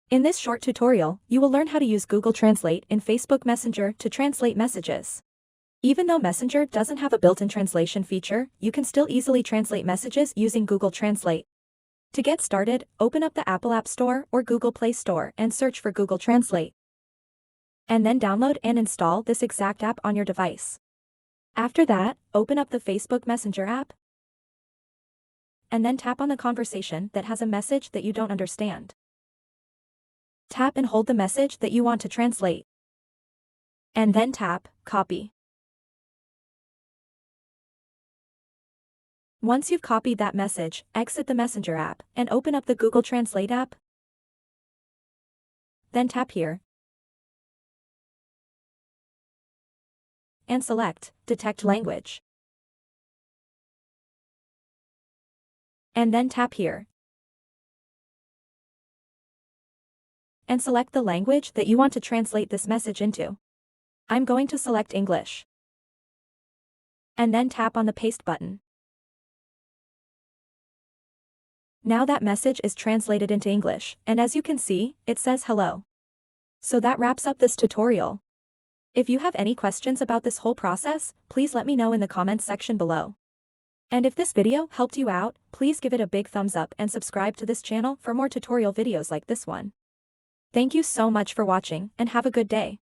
In this short tutorial, you will learn how to use Google Translate in Facebook Messenger to translate messages. Even though Messenger doesn't have a built-in translation feature, you can still easily translate messages using Google Translate. To get started, open up the Apple App Store or Google Play Store and search for Google Translate. And then download and install this exact app on your device. After that, open up the Facebook Messenger app. And then tap on the conversation that has a message that you don't understand. Tap and hold the message that you want to translate. And then tap Copy. Once you've copied that message, exit the Messenger app and open up the Google Translate app. Then tap here and select Detect Language. And then tap here and select the language that you want to translate this message into. I'm going to select English. And then tap on the Paste button. Now that message is translated into English, and as you can see, it says hello. So that wraps up this tutorial. If you have any questions about this whole process, please let me know in the comments section below. And if this video helped you out, please give it a big thumbs up and subscribe to this channel for more tutorial videos like this one. Thank you so much for watching and have a good day.